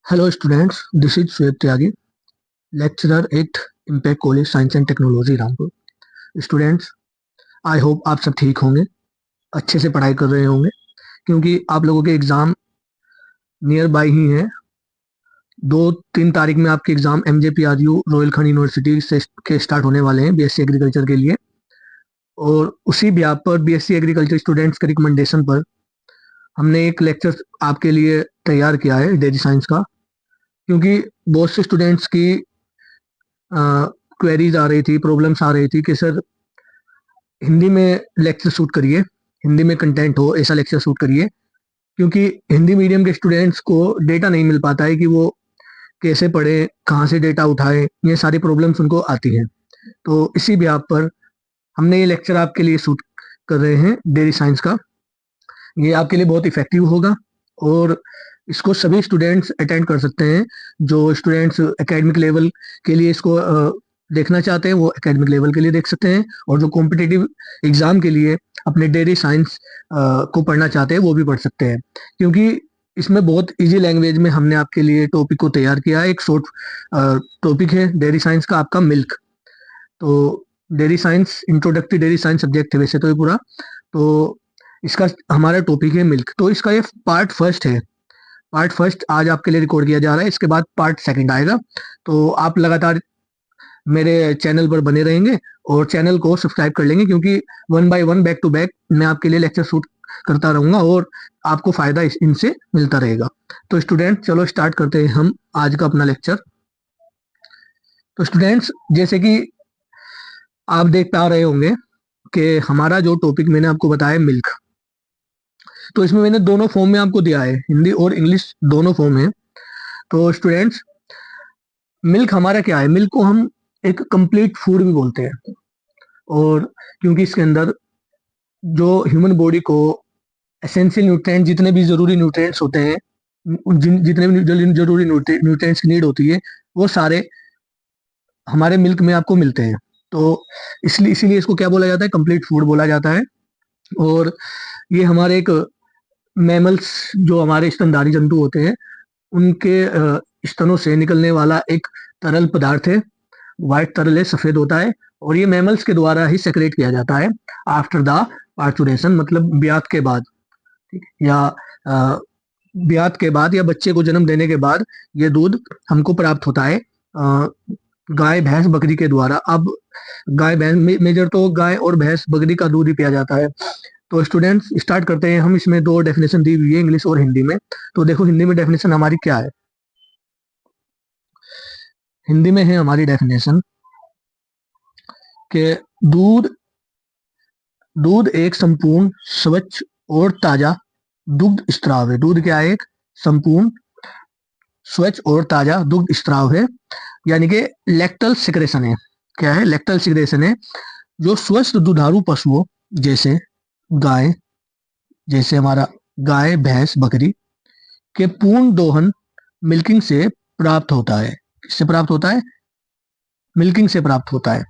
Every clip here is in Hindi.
Hello students, this is Shweb Tyagi, lecturer at Impact College Science and Technology Rampur. Students, I hope आप सब ठीक होंगे, अच्छे से पढ़ाई कर रहे होंगे, क्योंकि आप लोगों के एग्ज़ाम नियर बाय ही हैं। 2-3 तारीख में आपके एग्ज़ाम MJPRU रोहिलखंड यूनिवर्सिटी से के स्टार्ट होने वाले हैं BSc एग्रीकल्चर के लिए। और उसी ब्याह पर BSc एग्रीकल्चर स्टूडेंट्स के रिकमेंडेशन पर हमने एक लेक्चर आपके लिए तैयार किया है डेयरी साइंस का, क्योंकि बहुत से स्टूडेंट्स की क्वेरीज आ रही थी, प्रॉब्लम्स आ रही थी कि सर हिंदी में लेक्चर शूट करिए, हिंदी में कंटेंट हो ऐसा लेक्चर शूट करिए, क्योंकि हिंदी मीडियम के स्टूडेंट्स को डेटा नहीं मिल पाता है कि वो कैसे पढ़े, कहाँ से डेटा उठाए, ये सारी प्रॉब्लम्स उनको आती हैं। तो इसी ब्याह पर हमने ये लेक्चर आपके लिए शूट कर रहे हैं डेयरी साइंस का। ये आपके लिए बहुत इफेक्टिव होगा और इसको सभी स्टूडेंट्स अटेंड कर सकते हैं। जो स्टूडेंट्स एकेडमिक लेवल के लिए इसको देखना चाहते हैं वो एकेडमिक लेवल के लिए देख सकते हैं, और जो कॉम्पिटिटिव एग्जाम के लिए अपने डेयरी साइंस को पढ़ना चाहते हैं वो भी पढ़ सकते हैं, क्योंकि इसमें बहुत इजी लैंग्वेज में हमने आपके लिए टॉपिक को तैयार किया है। एक शॉर्ट टॉपिक है डेयरी साइंस का आपका मिल्क। तो dairy science introductory dairy science subject है वैसे तो ये पूरा, तो इसका हमारा टॉपिक है मिल्क। तो इसका ये पार्ट फर्स्ट है। पार्ट फर्स्ट आज आपके लिए रिकॉर्ड किया जा रहा है, इसके बाद पार्ट सेकंड आएगा। तो आप लगातार मेरे चैनल पर बने रहेंगे और चैनल को सब्सक्राइब कर लेंगे, क्योंकि 1 बाय 1 बैक टू बैक मैं आपके लिए लेक्चर शूट करता रहूंगा और आपको फायदा इनसे मिलता रहेगा। तो स्टूडेंट चलो स्टार्ट करते हैं हम आज का अपना लेक्चर। तो स्टूडेंट्स, जैसे कि आप देख पा रहे होंगे कि हमारा जो टॉपिक मैंने आपको बताया मिल्क, तो इसमें मैंने दोनों फॉर्म में आपको दिया है, हिंदी और इंग्लिश दोनों फॉर्म है। तो स्टूडेंट्स, मिल्क हमारा क्या है? मिल्क को हम एक कंप्लीट फूड भी बोलते हैं, और क्योंकि इसके अंदर जो ह्यूमन बॉडी को एसेंशियल न्यूट्रिएंट, जितने भी जरूरी न्यूट्रिएंट्स होते हैं, जितने भी जरूरी न्यूट्रिएंट्स की नीड होती है, वो सारे हमारे मिल्क में आपको मिलते हैं। तो इसलिए इसीलिए इसको क्या बोला जाता है? कंप्लीट फूड बोला जाता है। और ये हमारे एक मैमल्स, जो हमारे स्तनधारी जंतु होते हैं, उनके स्तनों से निकलने वाला एक तरल पदार्थ है। व्हाइट तरल है, सफेद होता है, और ये मैमल्स के द्वारा ही सेक्रेट किया जाता है आफ्टर द पार्चुरेशन, मतलब ब्यात के बाद, या ब्यात के बाद या बच्चे को जन्म देने के बाद ये दूध हमको प्राप्त होता है गाय, भैंस, बकरी के द्वारा। अब गाय, भैंस, मेजर तो गाय और भैंस, बकरी का दूध ही पिया जाता है। तो स्टूडेंट्स स्टार्ट करते हैं हम। इसमें 2 डेफिनेशन दी हुई है, इंग्लिश और हिंदी में। तो देखो हिंदी में डेफिनेशन हमारी क्या है। हिंदी में है हमारी डेफिनेशन कि दूध एक संपूर्ण, स्वच्छ और ताजा दुग्ध स्त्राव है। दूध क्या है? एक संपूर्ण, स्वच्छ और ताजा दुग्ध स्त्राव है, यानी कि लैक्टल सिक्रेशन है। क्या है? लैक्टल सिक्रेशन है, जो स्वस्थ दुधारू पशुओं जैसे गाय, जैसे हमारा गाय, भैंस, बकरी के पूर्ण दोहन मिल्किंग से प्राप्त होता है। किससे प्राप्त होता है? मिल्किंग से प्राप्त होता है।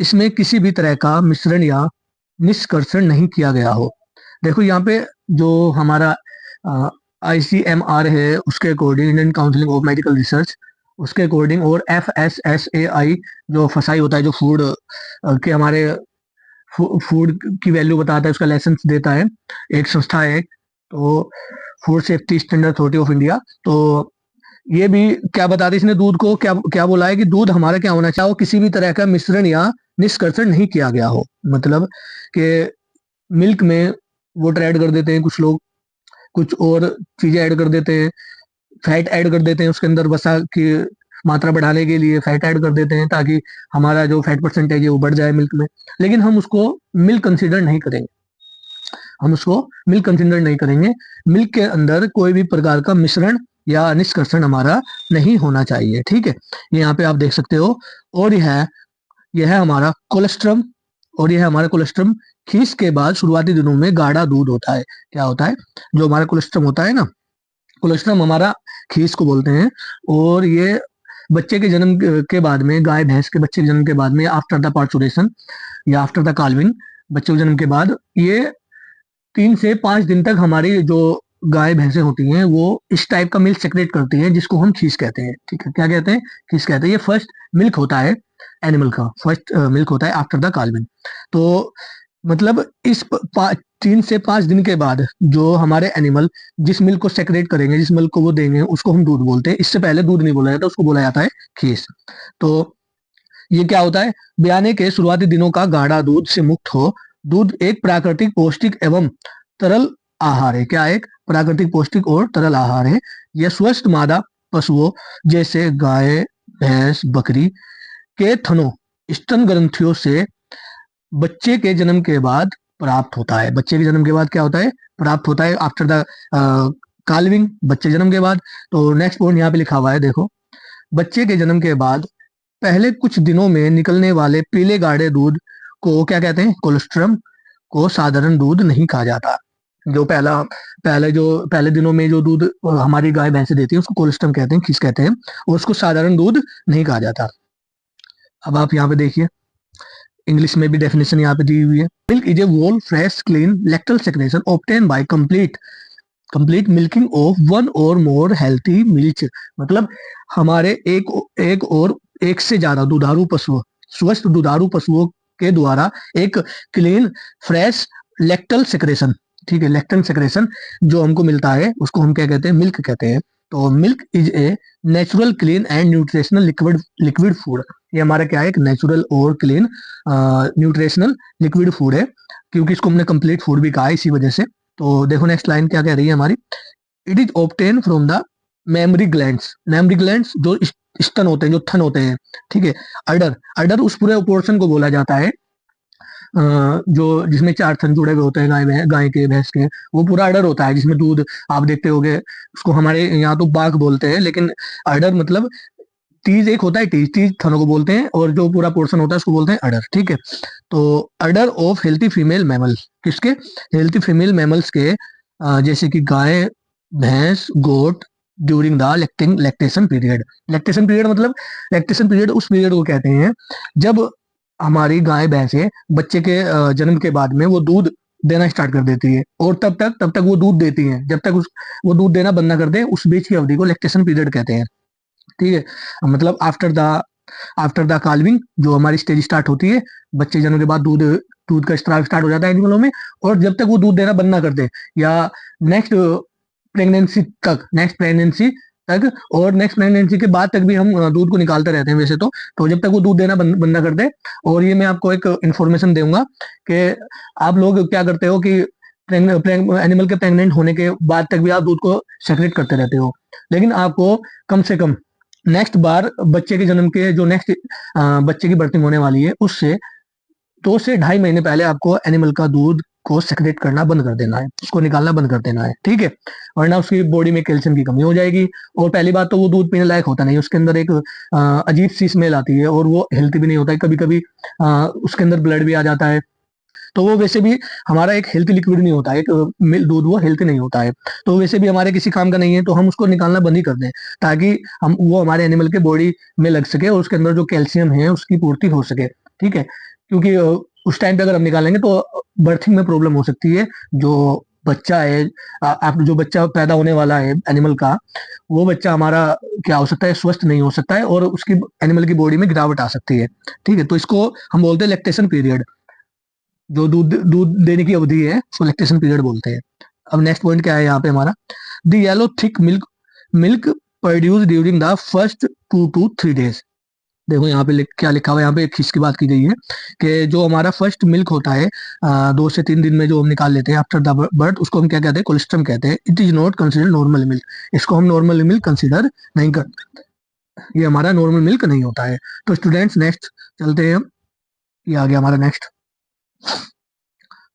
इसमें किसी भी तरह का मिश्रण या निष्कर्षण नहीं किया गया हो। देखो यहाँ पे जो हमारा ICMR है, उसके according, Indian council of medical research, उसके अकॉर्डिंग, और FSSAI जो फसाई होता है, जो फूड के हमारे फूड की वैल्यू बताता है, उसका लाइसेंस देता है, एक संस्था है, तो food safety standard authority of India. तो ये भी क्या बताती है, इसने दूध को क्या क्या बोला है कि दूध हमारा क्या होना चाहिए? किसी भी तरह का मिश्रण या निष्कर्षण नहीं किया गया हो। मतलब कि मिल्क में वाटर ऐड कर देते हैं कुछ लोग, कुछ और चीजें ऐड कर देते हैं, फैट ऐड कर देते हैं उसके अंदर, वसा की मात्रा बढ़ाने के लिए फैट ऐड कर देते हैं ताकि हमारा जो फैट परसेंटेज है वो बढ़ जाए मिल्क में। लेकिन हम उसको मिल्क कंसिडर नहीं करेंगे, हम उसको मिल्क कंसिडर नहीं करेंगे। मिल्क के अंदर कोई भी प्रकार का मिश्रण या निष्कर्षण हमारा नहीं होना चाहिए। ठीक है, ये यहाँ पे आप देख सकते हो। और यह है हमारा कोलेस्ट्रम, और यह हमारा कोलेस्ट्रम खीस के बाद शुरुआती दिनों में गाढ़ा दूध होता है। क्या होता है? जो हमारा कोलेस्ट्रम होता है ना, कोलेस्ट्रम हमारा खीस को बोलते हैं। और ये बच्चे के जन्म के बाद में, गाय भैंस के बच्चे के जन्म के बाद में, आफ्टर द पार्चुरेशन या आफ्टर द काल्विंग, बच्चे के जन्म के बाद ये 3 से 5 दिन तक हमारी जो गाय भैंसें होती हैं वो इस टाइप का मिल्क सेक्रेट करती हैं जिसको हम खीस कहते हैं। ठीक है, क्या कहते हैं? खीस कहते हैं। ये फर्स्ट मिल्क होता है एनिमल का, फर्स्ट मिल्क होता है आफ्टर द काल्विंग। तो मतलब इस 3 से 5 दिन के बाद जो हमारे एनिमल जिस मिल्क को सेक्रेट करेंगे, जिस मिल्क को वो देंगे, उसको हम दूध बोलते हैं। इससे पहले दूध नहीं बोला जाता, उसको बोला जाता है खीस। तो ये क्या होता है? ब्याने के शुरुआती दिनों का गाढ़ा दूध से मुक्त हो। दूध एक प्राकृतिक पौष्टिक एवं तरल आहार है। क्या? एक प्राकृतिक पौष्टिक और तरल आहार है। यह स्वस्थ मादा पशुओं जैसे गाय, भैंस, बकरी के थनों, स्तन ग्रंथियों से बच्चे के जन्म के बाद प्राप्त होता है। बच्चे के जन्म के बाद क्या होता है? प्राप्त होता है आफ्टर द काल्विंग, बच्चे जन्म के बाद। तो नेक्स्ट पॉइंट यहाँ पे लिखा हुआ है, देखो। बच्चे के जन्म के बाद पहले कुछ दिनों में निकलने वाले पीले गाढ़े दूध को क्या कहते हैं? कोलेस्ट्रम को साधारण दूध नहीं कहा जाता। जो पहले दिनों में जो दूध हमारी गाय भैंसे देती है उसको कोलेस्ट्रम कहते हैं, खीस कहते हैं, और उसको साधारण दूध नहीं कहा जाता। अब आप यहाँ पे देखिए, इंग्लिश में भी डेफिनेशन यहाँ पे दी हुई है। Milk is a whole fresh clean lacteal secretion obtain by complete milking of one or more healthy milk. मतलब हमारे एक से ज्यादा दुधारू पशुओं, स्वस्थ दुधारू पशुओं के द्वारा एक क्लीन फ्रेश लैक्टल सेक्रेशन, ठीक है, लैक्टन सेक्रेशन जो हमको मिलता है उसको हम क्या कहते हैं? मिल्क कहते हैं। तो milk is a natural clean and nutritional liquid food. ये हमारा क्या है? एक नेचुरल और क्लीन न्यूट्रिशनल लिक्विड फूड है, क्योंकि इसको हमने कंप्लीट फूड भी कहा है इसी वजह से। तो देखो नेक्स्ट लाइन क्या कह रही है हमारी। It is obtain from the mammary glands. Mammary glands जो स्तन होते हैं, जो थन होते हैं, ठीक है। अडर उस पूरे पोर्शन को बोला जाता है जो जिसमें 4 थन जुड़े हुए होते हैं गाय के, भैंस के। वो पूरा अडर होता है जिसमें दूध आप देखते होगे। उसको हमारे यहाँ तो बाघ बोलते हैं, लेकिन अडर मतलब तीज एक होता है, तीज थनों को बोलते हैं, और जो पूरा पोर्शन होता है उसको बोलते हैं अडर, ठीक है। तो udder of healthy female mammal, किसके? हेल्थी फीमेल मैमल्स के, जैसे कि गाय, भैंस, goat, during the lactation period. Lactation period मतलब, लैक्टेशन पीरियड उस पीरियड को कहते हैं जब हमारी गाय भैंसे बच्चे के जन्म के बाद में वो दूध देना स्टार्ट कर देती है, और तब तक वो दूध देती हैं, जब तक वो दूध देना बंद ना कर दे, उस बीच की अवधि को लैक्टेशन पीरियड कहते हैं, ठीक है। मतलब आफ्टर द काल्विंग जो हमारी स्टेज स्टार्ट होती है, बच्चे जन्म के बाद दूध दूध का स्त्राव स्टार्ट हो जाता है एनिमलों में, और जब तक वो दूध देना बंद ना कर दे, या नेक्स्ट प्रेगनेंसी तक, और नेक्स्ट प्रेगनेंसी के बाद तक भी हम दूध को निकालते रहते हैं वैसे तो जब तक वो दूध देना बंद ना कर दे। और ये मैं आपको एक इन्फॉर्मेशन दूंगा कि आप लोग क्या करते हो कि एनिमल के प्रेग्नेंट होने के बाद तक भी आप दूध को सेक्रेट करते रहते हो, लेकिन आपको कम से कम नेक्स्ट बार बच्चे के जन्म के जो नेक्स्ट बच्चे की बर्थिंग होने वाली है उससे 2 से 2.5 महीने पहले आपको एनिमल का दूध को सेक्रेट करना बंद कर देना है, उसको निकालना बंद कर देना है, ठीक है। वरना उसकी बॉडी में कैल्शियम की कमी हो जाएगी, और पहली बात तो वो दूध पीने लायक होता नहीं, उसके अंदर एक अजीब सी स्मेल आती है, और वो हेल्थी भी नहीं होता है। कभी कभी उसके अंदर ब्लड भी आ जाता है, तो वो वैसे भी हमारा एक हेल्थी लिक्विड नहीं होता है, दूध वो हेल्थी नहीं होता है, तो वैसे भी हमारे किसी काम का नहीं है, तो हम उसको निकालना बंद ही कर दें, ताकि हम वो हमारे एनिमल के बॉडी में लग सके और उसके अंदर जो कैल्शियम है उसकी पूर्ति हो सके, ठीक है। क्योंकि उस टाइम पे अगर हम निकालेंगे तो बर्थिंग में प्रॉब्लम हो सकती है। जो बच्चा है, आप जो बच्चा पैदा होने वाला है एनिमल का, वो बच्चा हमारा क्या हो सकता है? स्वस्थ नहीं हो सकता है, और उसकी एनिमल की बॉडी में गिरावट आ सकती है, ठीक है। तो इसको हम बोलते हैं लैक्टेशन पीरियड, जो दूध दूध देने की अवधि है उसको लैक्टेशन पीरियड बोलते हैं। अब नेक्स्ट पॉइंट क्या है यहाँ पे हमारा? The yellow thick milk produce during the first 2 to 3 days। देखो यहाँ पे क्या लिखा हुआ है, यहाँ पे एक खीस की बात की गई है कि जो हमारा फर्स्ट मिल्क होता है 2 से 3 दिन में जो हम निकाल लेते हैं आफ्टर द बर्थ, उसको हम क्या कहते हैं? कोलेस्ट्रम कहते हैं। It is not consider normal milk, इसको हम नॉर्मल मिल्क कंसिडर नहीं करते, ये हमारा नॉर्मल मिल्क नहीं होता है। तो स्टूडेंट्स नेक्स्ट चलते हैं, ये आ गया हमारा नेक्स्ट।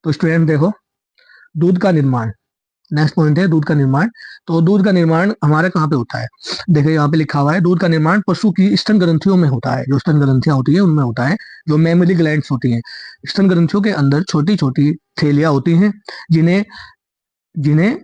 तो स्टूडेंट देखो, दूध का निर्माण, नेक्स्ट पॉइंट है दूध का निर्माण। तो दूध का निर्माण हमारे कहाँ पे होता है? देखिए यहाँ पे लिखा हुआ है, दूध का निर्माण पशु की स्तन ग्रंथियों में होता है। जो स्तन ग्रंथियां होती है उनमें होता है, जो मेमरी ग्लैंड्स होती हैं। स्तन ग्रंथियों के अंदर छोटी छोटी थैलियां होती हैं, जिन्हें जिन्हें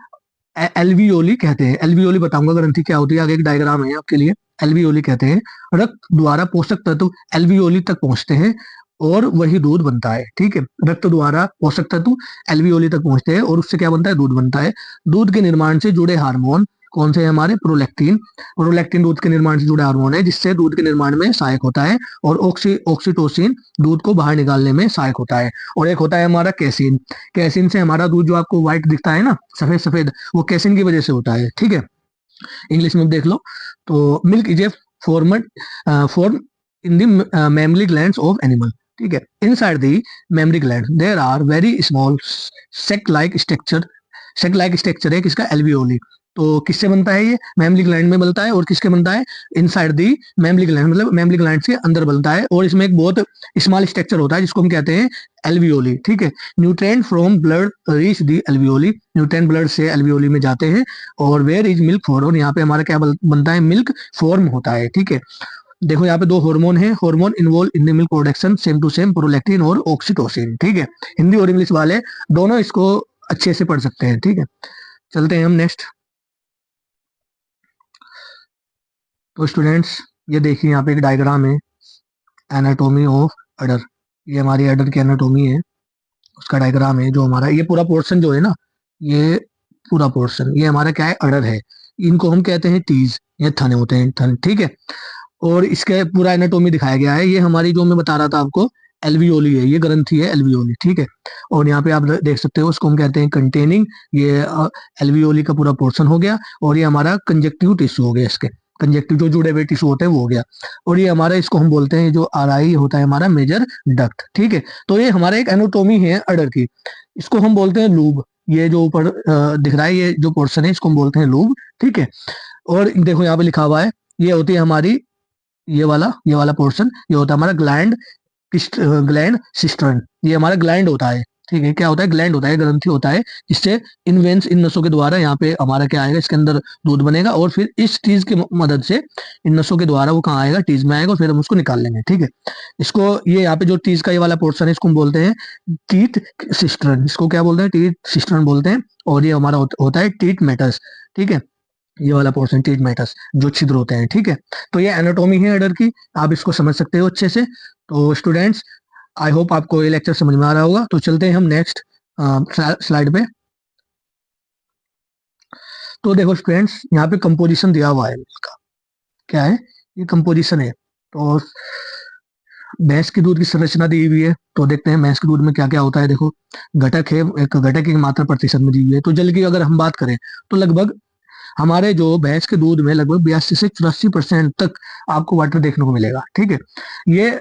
एल्वियोली कहते हैं। एल्वियोली बताऊंगा ग्रंथि क्या होती है, आगे एक डायग्राम है आपके लिए। एल्वियोली कहते हैं। रक्त द्वारा पोषक तत्व एल्वियोली तक पहुंचते हैं, और वही दूध बनता है। ठीक है, रक्त द्वारा पोषक तत्व एल्वियोली तक पहुंचते हैं और उससे क्या बनता है, दूध बनता है। दूध के निर्माण से जुड़े हार्मोन कौन से हैं हमारे, प्रोलैक्टिन। प्रोलैक्टिन दूध के निर्माण से जुड़े हार्मोन है जिससे दूध के निर्माण में सहायक होता है। और ऑक्सीटोसिन दूध को बाहर निकालने में सहायक होता है। और एक होता है हमारा कैसीन। कैसीन से हमारा दूध जो आपको व्हाइट दिखता है ना, सफेद सफेद, वो कैसीन की वजह से होता है। ठीक है, इंग्लिश में देख लो तो milk is a form form in the mammary glands of animal. ठीक है, inside the mammary gland there are very small sac like structure है किसका, एल्वियोली। तो किससे बनता है ये, मेमरी ग्लैंड में बनता है। और किसके बनता है, इनसाइड दी मेमरी ग्लैंड, मतलब मेमरी ग्लैंड के अंदर बनता है। और इसमें एक बहुत स्मॉल स्ट्रक्चर होता है जिसको हम कहते हैं एल्वियोली। ठीक है, nutrient from blood reach the alveoli, nutrient blood से एल्वियोली में जाते हैं। और वेयर इज मिल्क फॉर्म, और यहाँ पे हमारा क्या बनता है, मिल्क फॉर्म होता है। ठीक है, देखो यहाँ पे दो हार्मोन है, hormone involve in the milk production, same to same prolactin और ऑक्सीटोसिन। ठीक है, हिंदी और इंग्लिश वाले दोनों इसको अच्छे से पढ़ सकते हैं। ठीक है, चलते हैं हम नेक्स्ट। तो स्टूडेंट्स ये देखिए यहाँ पे एक डायग्राम है, एनाटोमी ऑफ अडर। ये हमारी अडर की एनाटोमी है, उसका डायग्राम है। जो हमारा ये पूरा पोर्शन जो है ना, ये पूरा पोर्शन ये हमारा क्या है, अडर है। इनको हम कहते हैं टीज, ये थन होते हैं, थन। ठीक है, और इसके पूरा एनाटोमी दिखाया गया है। ये हमारी जो मैं बता रहा था आपको, एल्वियोली है, ये ग्रंथि है एल्वियोली। ठीक है, और यहाँ पे आप देख सकते हो उसको हम कहते हैं कंटेनिंग, ये एल्वियोली का पूरा पोर्शन हो गया। और ये हमारा कंजक्टिव टिश्यू हो गया, इसके कंजक्टिव जो जुड़े हुए टिश्यू होते हैं वो हो गया। और ये हमारा, इसको हम बोलते हैं जो आरआई होता है हमारा मेजर डक्ट। ठीक है, तो ये हमारा एक एनाटोमी है अडर की, इसको हम बोलते हैं लूब। ये जो ऊपर दिख रहा है, ये जो पोर्शन है इसको हम बोलते हैं लूब। ठीक है, और देखो यहाँ पे लिखा हुआ है, ये होती है हमारी ये वाला पोर्शन, ये होता है हमारा ग्लैंड सिस्टर्न। ये हमारा ग्लैंड होता है। ठीक है, क्या होता है, ग्लैंड होता है, ग्रंथि होता है, जिससे इन वेन्स, इन नसों के द्वारा यहाँ पे हमारा क्या आएगा, इसके अंदर दूध बनेगा। और फिर इस टीज की मदद से इन नसों के द्वारा वो कहाँ आएगा, टीज में आएगा, और फिर हम उसको निकाल लेंगे। ठीक है, इसको ये यहाँ पे जो टीज का ये वाला पोर्शन है इसको हम बोलते हैं टीथ सिस्टर्न। इसको क्या बोलते हैं, टीथ सिस्टर्न बोलते हैं। और ये हमारा होता है टीथ मेटस। ठीक है, ये वाला पोर्शन टीथ मेटस, जो छिद्र होते हैं। ठीक है, तो ये एनाटोमी है अडर की, आप इसको समझ सकते हो अच्छे से। तो स्टूडेंट्स आई होप आपको ये लेक्चर समझ में आ रहा होगा। तो चलते हैं हम नेक्स्ट स्लाइड पे। तो देखो स्टूडेंट्स, यहाँ पे कंपोजिशन दिया हुआ है इसका, क्या है, ये कंपोजिशन है। तो भैंस के दूध की संरचना दी हुई है, तो देखते हैं भैंस के दूध में क्या क्या होता है। देखो घटक है, एक घटक की मात्रा प्रतिशत में दी हुई है। तो जल की अगर हम बात करें तो लगभग हमारे जो भैंस के दूध में लगभग 82 से 84% तक आपको वाटर देखने को मिलेगा। ठीक है, ये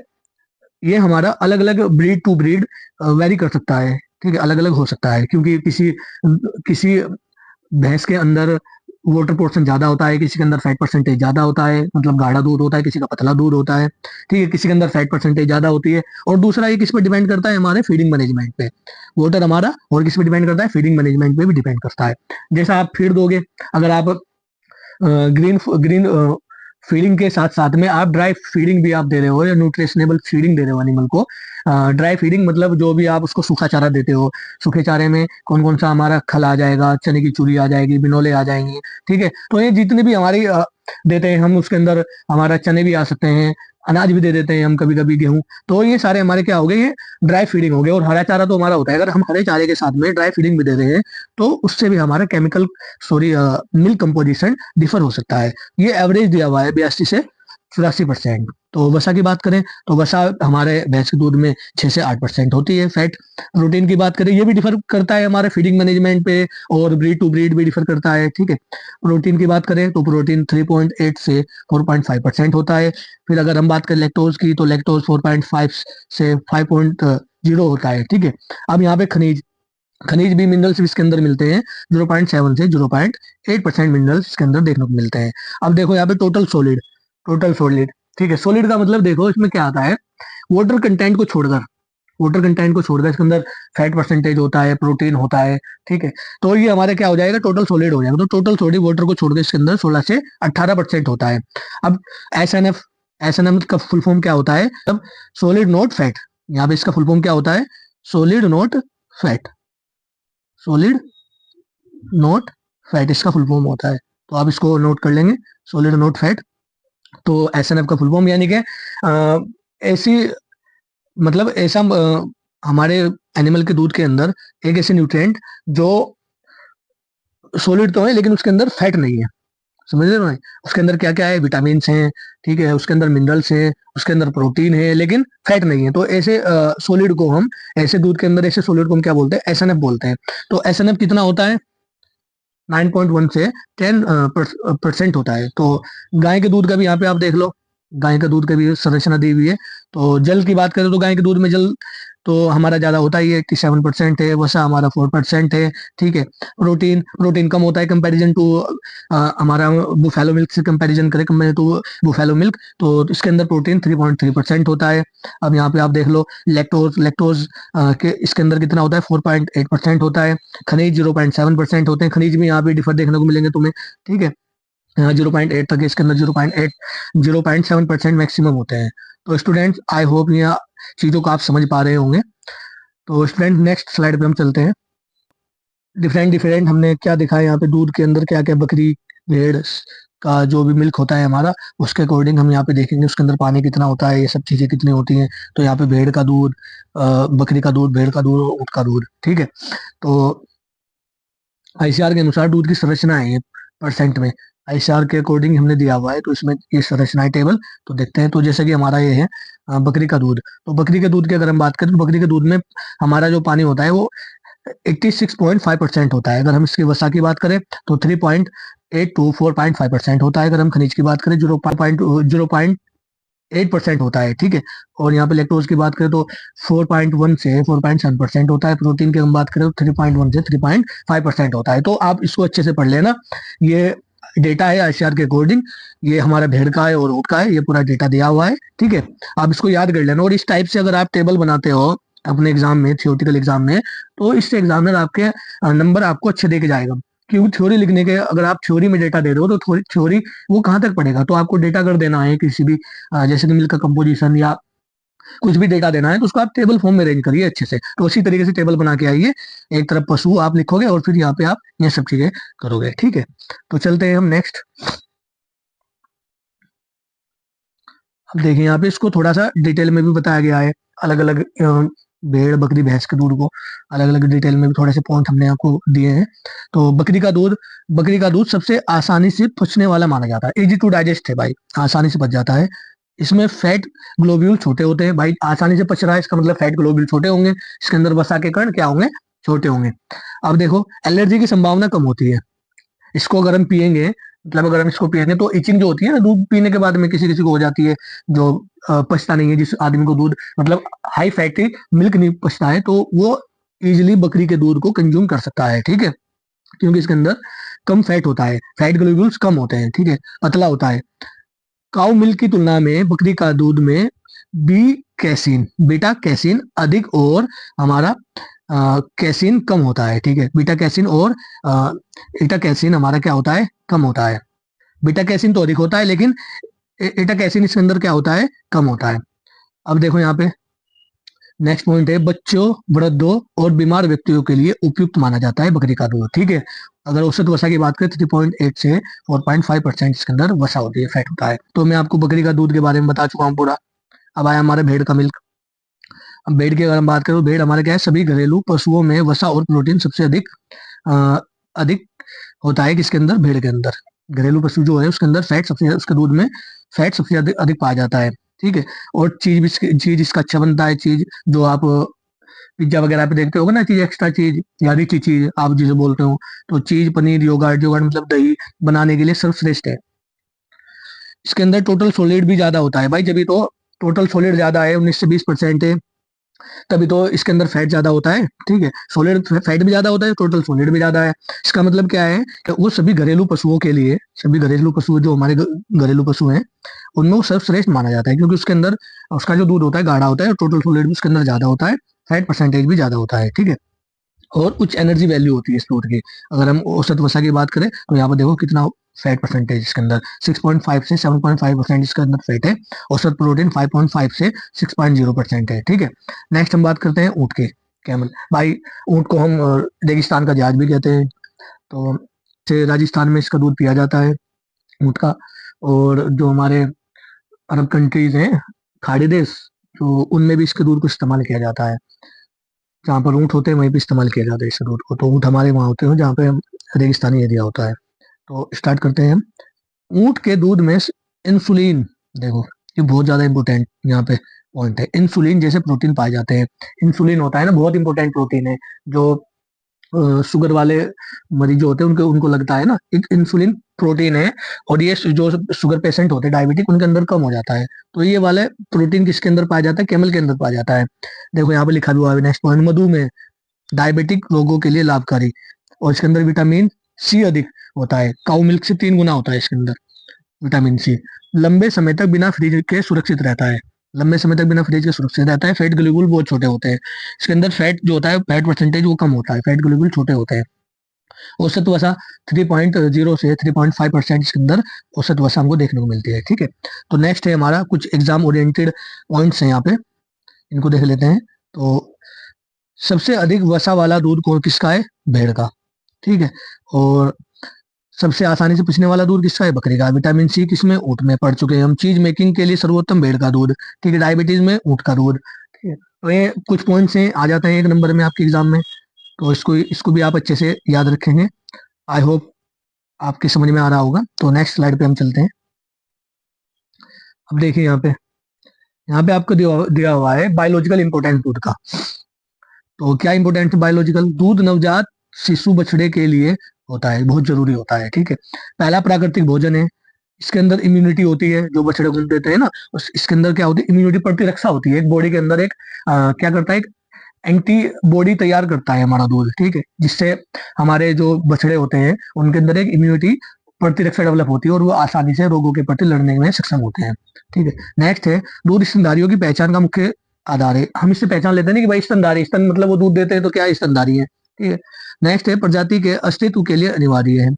ये हमारा अलग अलग ब्रीड टू ब्रीड वेरी कर सकता है। ठीक है, अलग अलग हो सकता है, क्योंकि किसी किसी भैंस के अंदर वाटर पोर्शन ज्यादा होता है, किसी के अंदर फैट परसेंटेज ज्यादा होता है, मतलब गाढ़ा दूध होता है, किसी का पतला दूध होता है। ठीक है, किसी के अंदर फैट परसेंटेज ज्यादा होती है। और दूसरा ये किस पर डिपेंड करता है, हमारे फीडिंग मैनेजमेंट पे, वाटर हमारा। और किस पे डिपेंड करता है, फीडिंग मैनेजमेंट पे भी डिपेंड करता है। जैसा आप फीड दोगे, अगर आप ग्रीन ग्रीन फीडिंग के साथ साथ में आप ड्राई फीडिंग भी आप दे रहे हो, या न्यूट्रिशनेबल फीडिंग दे रहे हो एनिमल को। ड्राई फीडिंग मतलब जो भी आप उसको सूखा चारा देते हो, सूखे चारे में कौन कौन सा हमारा खल आ जाएगा, चने की चूरी आ जाएगी, बिनोले आ जाएंगे। ठीक है, तो ये जितने भी हमारी देते हैं हम, उसके अंदर हमारा चने भी आ सकते हैं, अनाज भी दे देते हैं हम, कभी कभी गेहूं। तो ये सारे हमारे क्या हो गए, ये ड्राई फीडिंग हो गए। और हरा चारा तो हमारा होता है, अगर हम हरे चारे के साथ में ड्राई फीडिंग भी दे रहे हैं तो उससे भी हमारा chemical sorry milk composition differ हो सकता है। ये एवरेज दिया हुआ है 82 से 84%। तो वसा की बात करें तो वसा हमारे भैंस के दूध में 6 से 8% होती है फैट। प्रोटीन की बात करें, ये भी डिफर करता है हमारे फीडिंग मैनेजमेंट पे, और ब्रीड टू ब्रीड भी डिफर करता है। ठीक है, प्रोटीन की बात करें तो प्रोटीन 3.8 से 4.5% होता है। फिर अगर हम बात करें लैक्टोज की, तो लैक्टोज 4.5 से 5.0 होता है। ठीक है, अब यहाँ पे खनिज खनिज भी, मिनरल्स भी इसके अंदर मिलते हैं, 0.7 से 0.8% मिनरल्स इसके अंदर देखने को मिलते हैं। अब देखो यहाँ पे टोटल सॉलिड। ठीक है, सॉलिड का मतलब देखो इसमें क्या आता है, वाटर कंटेंट को छोड़कर, इसके अंदर फैट परसेंटेज होता है, प्रोटीन होता है। ठीक है, तो ये हमारे क्या हो जाएगा, टोटल सॉलिड हो जाएगा। तो टोटल सॉलिड वाटर को छोड़कर इसके अंदर 16 से 18% होता है। अब एस एन एफ का फुल फॉर्म क्या होता है, अब सॉलिड नॉट फैट। यहाँ पे इसका फुल फॉर्म क्या होता है, solid not fat, solid not fat इसका फुल फॉर्म होता है। तो आप इसको नोट कर लेंगे, सॉलिड नॉट फैट। तो एसएनएफ का फुल फॉर्म यानी कि ऐसी मतलब ऐसा हमारे एनिमल के दूध के अंदर एक ऐसे न्यूट्रिएंट जो सॉलिड तो है लेकिन उसके अंदर फैट नहीं है, समझ रहे हो भाई? उसके अंदर क्या क्या है, विटामिन हैं, ठीक है, उसके अंदर मिनरल्स हैं, उसके अंदर प्रोटीन है, लेकिन फैट नहीं है। तो ऐसे सॉलिड को हम, ऐसे दूध के अंदर ऐसे सॉलिड को हम क्या बोलते हैं, एसएनएफ बोलते हैं। तो एसएनएफ कितना होता है, 9.1 से 10% होता है। तो गाय के दूध का भी यहाँ पे आप देख लो, गाय का दूध का भी संरचना दी हुई है। तो जल की बात करें तो गाय के दूध में जल तो हमारा ज्यादा होता ही है, 87% है, वसा हमारा 4% है, ठीक है। प्रोटीन प्रोटीन कम होता है कंपैरिजन टू हमारा बुफेलो मिल्क से कंपैरिजन करें, कंपेयर टू बुफेलो मिल्क, तो इसके अंदर प्रोटीन 3.3% होता है। अब यहाँ पे आप देख लो लैक्टोज, लैक्टोज के इसके अंदर कितना होता है, 4.8% होता है। खनिज 0.7% होते हैं, खनिज भी यहाँ पे डिफर देखने को मिलेंगे तुम्हें, ठीक है। 0.8 तक है, इसके अंदर 0.7% मैक्सिमम होते हैं। तो स्टूडेंट्स आई होप ये चीजों को आप समझ पा रहे होंगे। तो स्टूडेंट नेक्स्ट स्लाइड पे हम चलते हैं। डिफरेंट डिफरेंट हमने क्या देखा है यहाँ पे, दूध के अंदर क्या क्या, बकरी भेड़ का जो भी मिल्क होता है हमारा, उसके अकॉर्डिंग हम यहाँ पे देखेंगे उसके अंदर पानी कितना होता है, ये सब चीजें कितनी होती हैं। तो यहाँ पे भेड़ का दूध, बकरी का दूध, भेड़ का दूध, ऊँट का दूध, ठीक है। तो आईसीआर के अनुसार दूध की संरचना है ये परसेंट में, आईसीआर के अकॉर्डिंग हमने दिया हुआ है। तो इसमें ये संरचना है टेबल, तो देखते हैं। तो जैसे कि हमारा ये है बकरी का दूध। तो बकरी के दूध की अगर हम बात करें तो बकरी के दूध में हमारा जो पानी होता है वो 86.5% होता है। अगर हम इसकी वसा की बात करें तो 3.8 टू 4.5% होता है। अगर हम खनिज की बात करें 0.8% होता है, ठीक है। और यहाँ पे लैक्टोज की बात करें तो 4.1 से 4.7% होता है। प्रोटीन की हम बात करें तो 3.1 से 3.5% होता है। तो आप इसको अच्छे से पढ़ लेना, ये डेटा है आईसीआर के अकॉर्डिंग, ये हमारा भेड़ का है और ऊँट का है, ये पूरा डेटा दिया हुआ है, ठीक है। आप इसको याद कर लेना। और इस टाइप से अगर आप टेबल बनाते हो अपने एग्जाम में, थियोरटिकल एग्जाम में, तो इससे एग्जामिनर आपके नंबर आपको अच्छे दे के जाएगा। क्योंकि थ्योरी लिखने के, अगर आप थ्योरी में डेटा दे रहे हो तो थ्योरी वो कहाँ तक पड़ेगा, तो आपको डेटा कर देना है किसी भी जैसे कि मिल्क का कंपोजिशन या कुछ भी डेटा देना है, तो उसको आप टेबल फॉर्म में अरेंज करिए अच्छे से। तो उसी तरीके से टेबल बना के आइए, एक तरफ पशु आप लिखोगे और फिर यहाँ पे आप ये सब चीजें करोगे, ठीक है। तो चलते हैं हम नेक्स्ट। अब देखिए यहाँ पे इसको थोड़ा सा डिटेल में भी बताया गया है, अलग अलग भेड़ बकरी भैंस के दूध को अलग अलग डिटेल में भी थोड़े से पॉइंट हमने आपको दिए हैं। तो बकरी का दूध सबसे आसानी से पचने वाला माना जाता है, इजी टू डाइजेस्ट है भाई, आसानी से पच जाता है। इसमें फैट ग्लोब्यूल छोटे होते हैं भाई, आसानी से पच रहा है इसका मतलब फैट ग्लोब्यूल छोटे होंगे, इसके अंदर वसा के कण क्या होंगे, छोटे होंगे। अब देखो एलर्जी की संभावना कम होती है, इसको अगर हम पियेंगे, मतलब अगर हम इसको पियेंगे तो इचिंग जो होती है ना दूध पीने के बाद में किसी किसी को हो जाती है, जो पचता नहीं है, जिस आदमी को दूध मतलब हाई फैटी मिल्क नहीं पचता है, तो वो इजिली बकरी के दूध को कंज्यूम कर सकता है, ठीक है। क्योंकि इसके अंदर कम फैट होता है, फैट ग्लोब्यूल्स कम होते हैं, ठीक है, पतला होता है। काउ मिल्क की तुलना में बकरी का दूध में बी कैसीन, बीटा कैसीन अधिक और हमारा कैसीन कम होता है, ठीक है। बीटा कैसीन और एटा कैसीन हमारा क्या होता है, कम होता है। बीटा कैसीन तो अधिक होता है लेकिन एटा कैसीन इसके अंदर क्या होता है, कम होता है। अब देखो यहाँ पे नेक्स्ट पॉइंट है, बच्चों, वृद्धों और बीमार व्यक्तियों के लिए उपयुक्त माना जाता है बकरी का दूध, ठीक है। अगर औसत वसा की बात करें 3.8 से 4.5% इसके अंदर वसा होती है, फैट होता है। तो मैं आपको बकरी का दूध के बारे में बता चुका हूँ पूरा। अब आया हमारे भेड़ का मिल्क। अब भेड़ की अगर हम बात करें तो भेड़ हमारे क्या है, सभी घरेलू पशुओं में वसा और प्रोटीन सबसे अ, अधिक होता है, किसके अंदर, भेड़ के अंदर। घरेलू पशु जो है उसके अंदर फैट सबसे, उसके दूध में फैट सबसे अधिक अधिक पाया जाता है, ठीक है। और चीज इसका अच्छा बनता है, चीज जो आप पिज्जा वगैरह पे देखते होगे ना, चीज एक्स्ट्रा चीज या रिची चीज आप जिसे बोलते हो, तो चीज, पनीर, योगर्ट, योगर्ट मतलब दही बनाने के लिए सर्वश्रेष्ठ है। इसके अंदर टोटल सॉलिड भी ज्यादा होता है भाई, जब तो टोटल सॉलिड ज्यादा है, 19 से 20% है, तभी तो इसके अंदर फैट ज्यादा होता है, ठीक है। सॉलिड फैट भी ज्यादा होता है, टोटल सॉलिड भी ज्यादा है। इसका मतलब क्या है कि वो सभी घरेलू पशुओं के लिए, सभी घरेलू पशु जो हमारे घरेलू पशु हैं उनमें वो सर्वश्रेष्ठ माना जाता है, क्योंकि उसके अंदर उसका जो दूध होता है गाढ़ा होता है, और टोटल सॉलिड भी उसके अंदर ज्यादा होता है, फैट परसेंटेज भी ज्यादा होता है, ठीक है। और उच्च एनर्जी वैल्यू होती है इस दूध की। अगर हम औसत वसा की बात करें तो यहाँ पर देखो कितना फैट परसेंटेज इसके अंदर, 6.5 से 7.5% इसके अंदर फैट है। औसत प्रोटीन 5.5 से 6.0% है, ठीक है। नेक्स्ट हम बात करते हैं ऊँट की, कैमल भाई। ऊँट को हम रेगिस्तान का जहाज भी कहते हैं। तो राजस्थान में इसका दूध पिया जाता है, ऊँट का। और जो हमारे अरब कंट्रीज हैं, खाड़ी देश, तो उनमें भी इसके दूध को इस्तेमाल किया जाता है। जहाँ पर ऊँट होते हैं वहीं पे इस्तेमाल किया जाता है इस दूध को। तो ऊँट हमारे वहाँ होते हैं जहाँ पे रेगिस्तानी एरिया होता है। तो स्टार्ट करते हैं हम। ऊँट के दूध में इंसुलिन, देखो ये बहुत ज्यादा इंपॉर्टेंट यहाँ पे पॉइंट है। इंसुलिन जैसे प्रोटीन पाए जाते हैं। इंसुलिन होता है ना, बहुत इंपॉर्टेंट प्रोटीन है जो शुगर वाले मरीज जो होते हैं उनको उनको लगता है ना, एक इंसुलिन प्रोटीन है। और ये जो शुगर पेशेंट होते हैं डायबिटिक, उनके अंदर कम हो जाता है। तो ये वाले प्रोटीन किसके अंदर पाया जाता है? कैमल के अंदर पाया जाता है। देखो यहाँ पे लिखा हुआ है नेक्स्ट पॉइंट, मधुमेह डायबिटिक रोगों के लिए लाभकारी। और इसके अंदर विटामिन सी अधिक होता है, काउ मिल्क से 3 गुना होता है इसके अंदर विटामिन सी। लंबे समय तक बिना फ्रिज के सुरक्षित रहता है। लंबे समय तक बिना फ्रिज के सुरक्षित रहता है। फैट ग्लोबुल बहुत छोटे होते हैं। इसके अंदर फैट जो होता है, फैट परसेंटेज वो कम होता है, फैट ग्लोबुल छोटे होते हैं। औसत वसा 3.0 से 3.5% इसके अंदर औसत वसा हमको देखने को मिलती है। ठीक है, तो नेक्स्ट है हमारा कुछ एग्जाम ओरिएंटेड पॉइंट्स हैं यहाँ पे, इनको देख लेते हैं। तो सबसे अधिक वसा वाला दूध कौन किसका है? भेड़ का। ठीक है, और सबसे आसानी से पूछने वाला दूध किसका है? बकरी का। विटामिन सी किसमें? ऊँट में पढ़ चुके हैं हम। चीज मेकिंग के लिए सर्वोत्तम भेड़ का दूध। ठीक है, डायबिटीज में ऊँट का दूध। ठीक है, तो ये कुछ पॉइंट्स हैं, आ जाते हैं 1 नंबर में आपके एग्जाम में। तो इसको इसको भी आप अच्छे से याद रखेंगे। आई होप आपके समझ में आ रहा होगा। तो नेक्स्ट स्लाइड पे हम चलते हैं। अब देखिए यहाँ पे आपको दिया हुआ है बायोलॉजिकल इंपोर्टेंस दूध का। तो क्या इंपोर्टेंट है बायोलॉजिकल? दूध नवजात शिशु बछड़े के लिए होता है, बहुत जरूरी होता है। ठीक है, पहला प्राकृतिक भोजन है। इसके अंदर इम्यूनिटी होती है, जो बछड़े को देते हैं ना, इसके अंदर क्या होती है? इम्यूनिटी प्रतिरक्षा होती है। एक बॉडी के अंदर एक क्या करता है, एंटी बॉडी तैयार करता है हमारा दूध। ठीक है, जिससे हमारे जो बछड़े होते हैं उनके अंदर एक इम्यूनिटी प्रतिरक्षा डेवलप होती है और वो आसानी से रोगों के प्रति लड़ने में सक्षम होते हैं। ठीक है, नेक्स्ट है दूध स्तनधारियों की पहचान का मुख्य आधार है। हम इससे पहचान लेते हैं कि भाई स्तनधारी, स्तन मतलब वो दूध देते हैं तो क्या स्तनधारी है। ठीक है, नेक्स्ट है प्रजाति के अस्तित्व के लिए अनिवार्य है।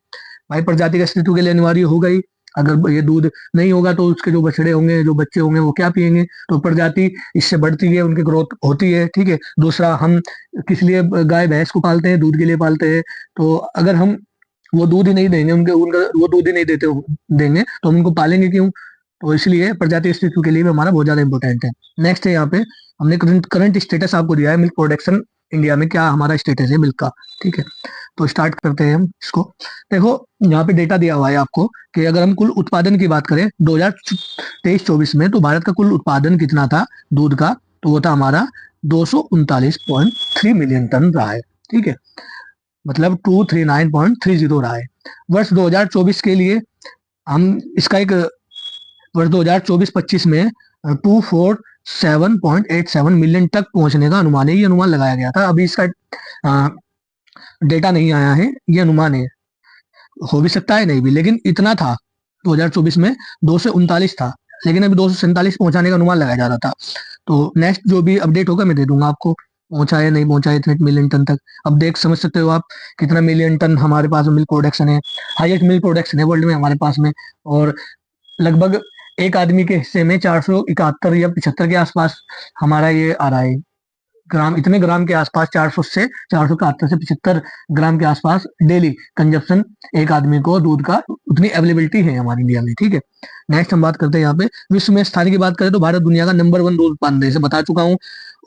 भाई प्रजाति के अस्तित्व के लिए अनिवार्य हो गई। अगर ये दूध नहीं होगा तो उसके जो बछड़े होंगे, जो बच्चे होंगे, वो क्या पिएंगे? तो प्रजाति इससे बढ़ती है, उनकी ग्रोथ होती है। ठीक है, दूसरा हम किस लिए गाय भैंस को पालते हैं? दूध के लिए पालते हैं। तो अगर हम वो दूध ही नहीं देंगे, उनके उनका वो दूध ही नहीं देंगे तो हम उनको पालेंगे क्यों? तो इसलिए प्रजाति अस्तित्व के लिए भी हमारा बहुत ज्यादा इंपॉर्टेंट है। नेक्स्ट है यहाँ पे हमने करंट स्टेटस आपको दिया है, मिल्क प्रोडक्शन इंडिया में क्या हमारा स्टेटस है मिल्क का। ठीक है, तो स्टार्ट करते हैं हम इसको। देखो यहाँ पे डेटा दिया हुआ है आपको कि अगर हम कुल उत्पादन की बात करें 2023-24 में, तो भारत का कुल उत्पादन कितना था दूध का? तो वो था हमारा 239.3 मिलियन टन रहा है। ठीक है, मतलब 239.30 रहा है। वर्ष 2024 के लिए हम इसका एक वर्ष 2024-25 में 247.87 मिलियन तक पहुंचने का अनुमान है। ये अनुमान लगाया गया था, अभी इसका डेटा नहीं आया है, ये अनुमान है, हो भी सकता है नहीं भी, लेकिन इतना था 2024 में 239 था, लेकिन अभी 247 पहुंचाने का अनुमान लगाया जा रहा था। तो नेक्स्ट जो भी अपडेट होगा मैं दे दूंगा आपको, पहुंचा है नहीं पहुंचा है इतने मिलियन टन तक। अब देख समझ सकते हो आप कितना मिलियन टन हमारे पास मिल्क प्रोडक्शन है। हाईएस्ट मिल्क प्रोडक्शन है वर्ल्ड में हमारे पास में। और लगभग एक आदमी के हिस्से में 471 या 75 के आसपास हमारा ये आ रहा है ग्राम, इतने ग्राम के आसपास, 400 से 471 से 75 ग्राम के आसपास डेली कंजप्शन एक आदमी को दूध का, उतनी अवेलेबिलिटी है हमारे इंडिया में। ठीक है, नेक्स्ट हम बात करते हैं यहाँ पे विश्व में स्थान की बात करें तो भारत दुनिया का नंबर 1 दूध उत्पादन देश बता चुका हूँ।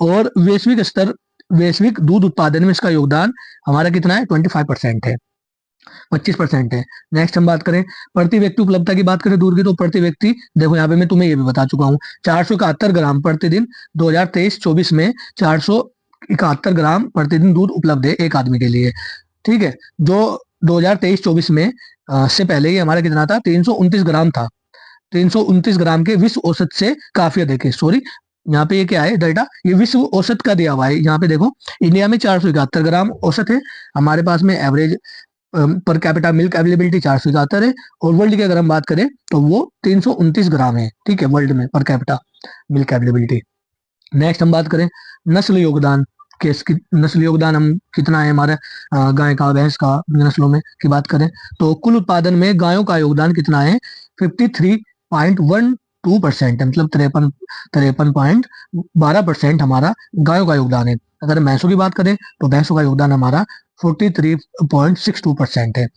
और वैश्विक दूध उत्पादन में इसका योगदान हमारा कितना है? 25% है, 25% है। नेक्स्ट हम बात करें प्रति व्यक्ति उपलब्धता की बात करें दूध की, तो प्रति व्यक्ति देखो यहाँ पे मैं तुम्हें ये भी बता चुका हूँ 471 ग्राम प्रतिदिन 2023-24 में 471 ग्राम प्रतिदिन दूध उपलब्ध है एक आदमी के लिए। ठीक है, जो 2023-24 में से पहले ये हमारा कितना था? 329 ग्राम था। 329 ग्राम के विश्व औसत से काफी अधिक है। सॉरी, यहाँ पे ये क्या है डेटा? ये विश्व औसत का दिया हुआ है। यहाँ पे देखो इंडिया में 471 ग्राम औसत है, हमारे पास में average per capita milk availability 471 है। और वर्ल्ड की अगर हम बात करें तो वो 329 ग्राम है। ठीक है, वर्ल्ड में per capita milk availability. Next हम बात करें नस्ल योगदान के, नस्ल योगदान हम कितना है हमारे गाय का, भैंस का, नस्लों में की बात करें तो कुल उत्पादन में गायों का योगदान कितना है? 53.12% है, मतलब 53.12% हमारा गायों का योगदान है। अगर भैंसों की बात करें तो भैंसों का योगदान हमारा 43.62% है।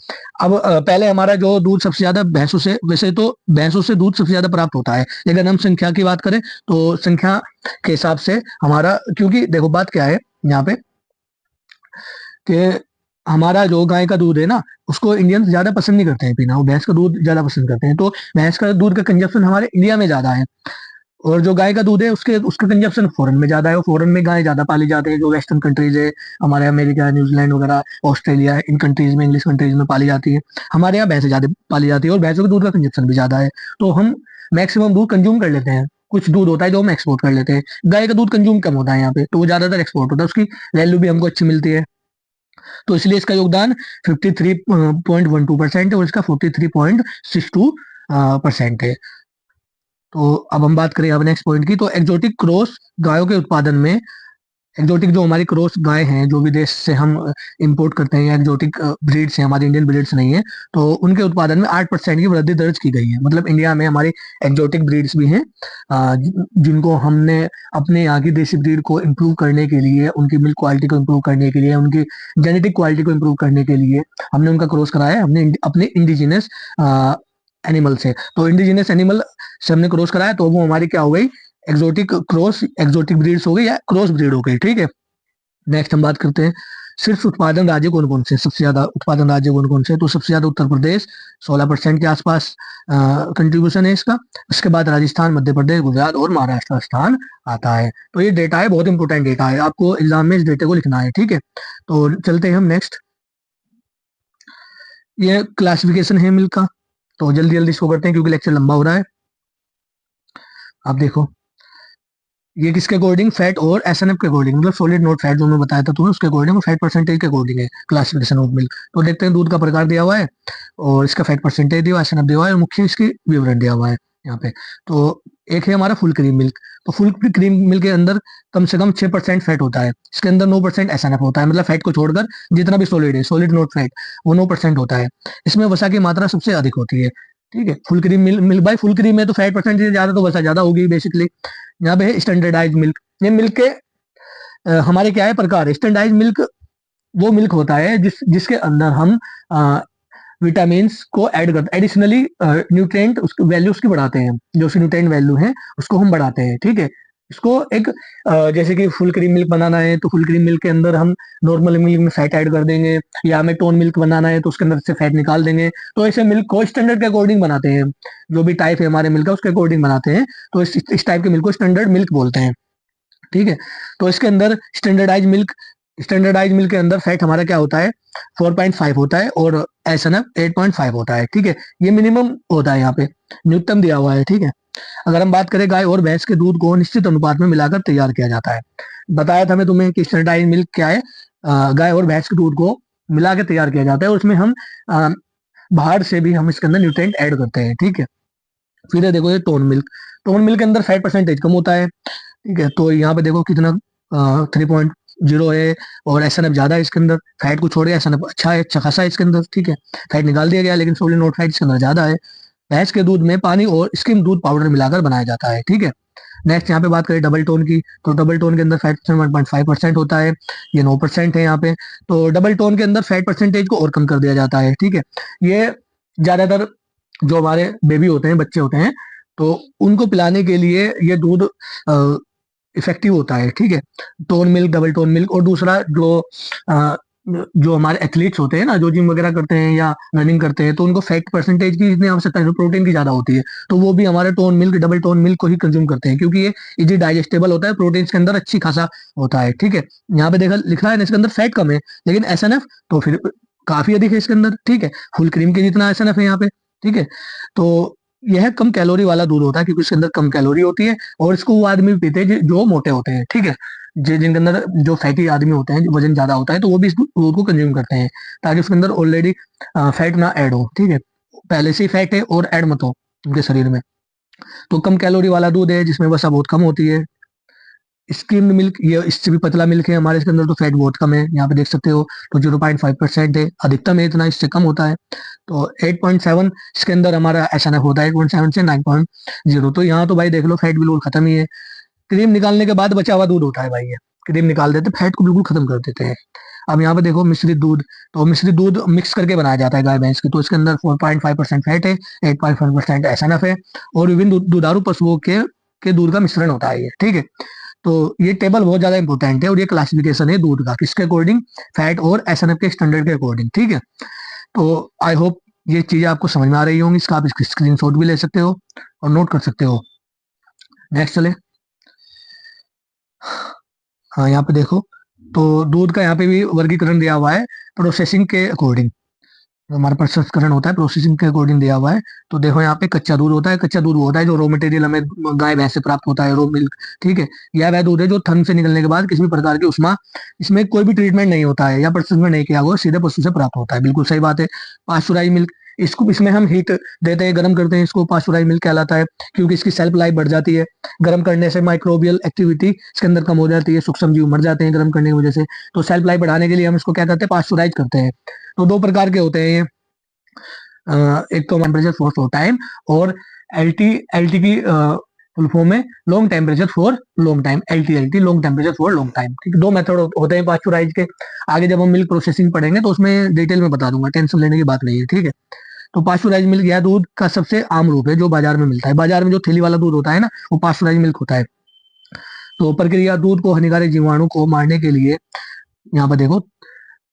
अब पहले हमारा जो दूध सबसे ज्यादा भैंसों से, वैसे तो भैंसों से दूध सबसे ज्यादा प्राप्त होता है, लेकिन हम संख्या की बात करें तो संख्या के हिसाब से हमारा, क्योंकि देखो बात क्या है यहाँ पे कि हमारा जो गाय का दूध है ना, उसको इंडियंस ज्यादा पसंद नहीं करते हैं पीना, वो भैंस का दूध ज्यादा पसंद करते हैं। तो भैंस का दूध का कंजप्शन हमारे इंडिया में ज्यादा है, और जो गाय का दूध है उसके उसका कंजप्शन फॉरेन में ज्यादा है। फॉरेन में गाय ज्यादा पाली जाती है, जो वेस्टर्न कंट्रीज है, हमारे अमेरिका, न्यूजीलैंड वगैरह, ऑस्ट्रेलिया, इन कंट्रीज में, इंग्लिश कंट्रीज में पाली जाती है। हमारे यहाँ भैंसें ज्यादा पाली जाती है और भैंसों के दूध का कंजप्शन भी ज्यादा है, तो हम मैक्सिमम दूध कंज्यूम कर लेते हैं। कुछ दूध होता है जो हम एक्सपोर्ट कर लेते हैं, गाय का दूध कंज्यूम कम होता है यहाँ पे, तो वो ज्यादातर एक्सपोर्ट होता है, उसकी वैल्यू भी हमको अच्छी मिलती है। तो इसलिए इसका योगदान 53.12% है और इसका 43.62% है। तो अब हम बात करें अब नेक्स्ट पॉइंट की, तो एक्जोटिक क्रॉस गायों के उत्पादन में, एक्जोटिक जो हमारी क्रॉस गाय हैं जो विदेश से हम इंपोर्ट करते हैं, या एक्जोटिक ब्रीड्स हैं, हमारी इंडियन ब्रीड्स नहीं है, तो उनके उत्पादन में 8% की वृद्धि दर्ज की गई है। मतलब इंडिया में हमारी एक्जोटिक ब्रीड्स भी हैं, जिनको हमने अपने यहाँ की देसी ब्रीड को इम्प्रूव करने के लिए, उनकी मिल्क क्वालिटी को इम्प्रूव करने के लिए, उनकी जेनेटिक क्वालिटी को इम्प्रूव करने के लिए हमने उनका क्रॉस कराया है, हमने अपने इंडिजिनस एनिमल से। तो इंडिजिनस एनिमल से हमने क्रॉस कराया, तो वो हमारी क्या हो गई, एक्सोटिक क्रॉस, एक्सोटिक ब्रीड्स हो गई या क्रॉस ब्रीड हो गई, ठीक है। नेक्स्ट हम बात करते हैं सिर्फ उत्पादन राज्य कौन कौन से, सबसे ज्यादा उत्पादन राज्य कौन कौन से, तो सबसे ज्यादा उत्तर प्रदेश 16% के आसपास कंट्रीब्यूशन है इसका। उसके बाद राजस्थान, मध्य प्रदेश, गुजरात और महाराष्ट्र स्थान आता है। तो ये डेटा है, बहुत इंपॉर्टेंट डेटा है, आपको एग्जाम में इस डेटे को लिखना है, ठीक है। तो चलते हैं हम नेक्स्ट, ये क्लासिफिकेशन है मिल्क का, तो जल्दी जल्दी इसको करते हैं क्योंकि लेक्चर लंबा हो रहा है। आप देखो ये किसके अकॉर्डिंग, फैट और एसएनएफ के अकॉर्डिंग, मतलब सॉलिड नोट फैट जो मैं बताया था तुम्हें, उसके अकॉर्डिंग और फैट परसेंटेज के अकॉर्डिंग है क्लासिफिकेशन ऑफ मिल्क। तो देखते हैं, दूध का प्रकार दिया हुआ है और इसका फैट परसेंटेज दिया हुआ है, एसएनएफ दिया हुआ है और मुख्य इसकी विवरण दिया हुआ है यहाँ पे। तो एक है हमारा फुल क्रीम मिल्क, तो फुल क्रीम मिल्क के अंदर कम से कम 6% फैट होता है, इसके अंदर 9% एसएनएफ होता है, मतलब फैट को छोड़कर जितना भी सॉलिड है, सॉलिड नोट फैट, वो 9% होता है। इसमें वसा की मात्रा सबसे अधिक होती है, ठीक है। फुल क्रीम मिल्क भाई, फुल क्रीम में तो फैट परसेंटेज ज्यादा तो वसा ज्यादा होगी बेसिकली। यहाँ पे है स्टैंडर्डाइज मिल्क, ये मिल्क के हमारे क्या है प्रकार है। स्टैंडर्डाइज मिल्क वो मिल्क होता है जिसके अंदर हम विटामिन को ऐड करते, एडिशनली न्यूट्रिएंट उसकी वैल्यू उसकी बढ़ाते हैं, जो उसकी न्यूट्रिएंट वैल्यू है उसको हम बढ़ाते हैं, ठीक है। इसको एक जैसे कि फुल क्रीम मिल्क बनाना है तो फुल क्रीम मिल्क के अंदर हम नॉर्मल मिल्क में फैट ऐड कर देंगे, या हमें टोन मिल्क बनाना है तो उसके अंदर से फैट निकाल देंगे। तो ऐसे मिल्क को स्टैंडर्ड के अकॉर्डिंग बनाते हैं, जो भी टाइप है हमारे मिल्क का उसके अकॉर्डिंग बनाते हैं, तो इस टाइप के मिल्क को स्टैंडर्ड मिल्क बोलते हैं, ठीक है। तो इसके अंदर स्टैंडर्डाइज मिल्क के अंदर फैट हमारा क्या होता है, 4.5 होता है और एसएनएफ 8.5 होता है, ठीक है। ये मिनिमम होता है, यहाँ पे न्यूनतम दिया हुआ है, ठीक है। अगर हम बात करें, गाय और भैंस के दूध को निश्चित अनुपात में मिलाकर तैयार किया जाता है। बताया था मैं तुम्हें कि स्टैंडर्डाइज मिल्क क्या है, गाय और भैंस के दूध को मिला के तैयार किया जाता है, और उसमें हम बाहर से भी हम इसके अंदर न्यूट्रिएंट ऐड करते हैं, ठीक है। फिर देखो ये टोन मिल्क के अंदर फैट परसेंटेज कम होता है, ठीक है। तो यहाँ पे देखो कितना 3.0 है और एसएनएफ ज्यादा है इसके अंदर, फैट को छोड़ के एसएनएफ अच्छा है, अच्छा खासा है इसके अंदर, ठीक है। फैट निकाल दिया गया लेकिन सोलिड नोट फैट इसके अंदर ज्यादा है। भैंस के दूध में पानी और स्किम दूध पाउडर मिलाकर बनाया जाता है, ठीक है। नेक्स्ट यहाँ पे बात करें डबल टोन की, तो डबल टोन के अंदर फैट 1.5% होता है, ये 9% है यहाँ पे। तो डबल टोन के अंदर फैट परसेंटेज को और कम कर दिया जाता है, ठीक है। ये ज्यादातर जो हमारे बेबी होते हैं, बच्चे होते हैं, तो उनको पिलाने के लिए ये दूध इफेक्टिव होता है, ठीक है। Tone milk, double tone milk, और दूसरा जो हमारे एथलीट्स होते हैं ना, जो जिम वगैरह करते हैं या रनिंग करते हैं, तो उनको फैट परसेंटेज की इतनी आवश्यकता है, प्रोटीन की ज्यादा होती है, तो वो भी हमारे tone milk, double tone milk को ही कंज्यूम करते हैं, क्योंकि ये इजी डाइजेस्टेबल होता है, प्रोटीन के अंदर अच्छी खासा होता है, ठीक है। यहाँ पे देखा लिखा है इसके अंदर फैट कम है, लेकिन एसएनएफ तो फिर काफी अधिक है इसके अंदर, ठीक है। फुल क्रीम के जितना एसएनएफ है यहाँ पे, ठीक है। तो यह कम कैलोरी वाला दूध होता है, क्योंकि इसके अंदर कम कैलोरी होती है, और इसको वो आदमी पीते हैं जो मोटे होते हैं, ठीक है। जिनके अंदर जो फैटी आदमी होते हैं, जो वजन ज्यादा होता है, तो वो भी इस दूध को कंज्यूम करते हैं, ताकि उसके अंदर ऑलरेडी फैट ना ऐड हो, ठीक है। पहले से ही फैट है और ऐड मत हो उनके शरीर में। तो कम कैलोरी वाला दूध है जिसमें वसा बहुत कम होती है। स्किम्ड मिल्क, ये इससे भी पतला मिल्क है हमारे, इसके अंदर तो फैट बहुत कम है, यहाँ पे देख सकते हो। तो 0.5% है, अधिकतम है इतना, इससे कम होता है। तो 8.7 इसके अंदर हमारा एसएनएफ होता है, 8.7 से 9.0। तो यहाँ तो भाई देख लो फैट बिल्कुल खत्म ही है। क्रीम निकालने के बाद बचा हुआ दूध होता है भाई, ये क्रीम निकाल देते, फैट को बिल्कुल खत्म कर देते हैं। अब यहाँ पे देखो मिश्रित दूध, तो मिश्रित दूध मिक्स करके बनाया जाता है गाय भैंस की, तो इसके अंदर 4.5% फैट है, 8.5% एसएनएफ है, और विभिन्न दुधारू पशुओं के दूध का मिश्रण होता है ये, ठीक है। तो ये टेबल बहुत ज्यादा इंपॉर्टेंट है, और ये क्लासिफिकेशन है दूध का, किसके अकॉर्डिंग, फैट और एसएनएफ के स्टैंडर्ड के अकॉर्डिंग, ठीक है। तो आई होप ये चीजें आपको समझ में आ रही होंगी, इसका आप स्क्रीन शॉट भी ले सकते हो और नोट कर सकते हो। नेक्स्ट चले। हाँ यहाँ पे देखो, तो दूध का यहाँ पे भी वर्गीकरण दिया हुआ है प्रोसेसिंग के अकॉर्डिंग, जो हमारा प्रसंस्करण होता है प्रोसेसिंग के अकॉर्डिंग दिया हुआ है। तो देखो यहाँ पे कच्चा दूध होता है, कच्चा दूध वो होता है जो रॉ मटेरियल हमें गाय भैंस से प्राप्त होता है, रॉ मिल्क, ठीक है। यह वह दूध है जो थन से निकलने के बाद किसी भी प्रकार की उष्मा, इसमें कोई भी ट्रीटमेंट नहीं होता है या प्रसंस्करण नहीं किया हुआ, सीधे पशु से प्राप्त होता है, बिल्कुल सही बात है। पास्चुराइज मिल्क, इसको इसमें हम हीट देते हैं, गर्म करते हैं, इसको पास्चुराइज मिल्क कहलाता है, क्योंकि इसकी सेल्फ लाइफ बढ़ जाती है। गर्म करने से माइक्रोबियल एक्टिविटी इसके अंदर कम हो जाती है, सूक्ष्म जीव मर जाते हैं गर्म करने की वजह से। तो सेल्फ लाइफ बढ़ाने के लिए हम इसको क्या करते हैं, पास्चुराइज करते हैं। तो दो प्रकार के होते हैं ये, एक तो टेम्परेचर फॉर शॉर्ट टाइम, और एलटी, एलटी की फुल फॉर्म में long temperature for long time, LT long temperature for long time, ठीक है। दो मेथड होते हैं पास्चुराइज के, आगे जब हम मिल्क प्रोसेसिंग पढ़ेंगे तो उसमें डिटेल में बता दूंगा, टेंशन लेने की बात नहीं है, ठीक है। तो पास्चुराइज मिल्क यह दूध का सबसे आम रूप है जो बाजार में मिलता है, बाजार में जो थैली वाला दूध होता है ना, वो पास्चुराइज मिल्क होता है। तो प्रक्रिया, दूध को हानिकारक जीवाणु को मारने के लिए, यहाँ पर देखो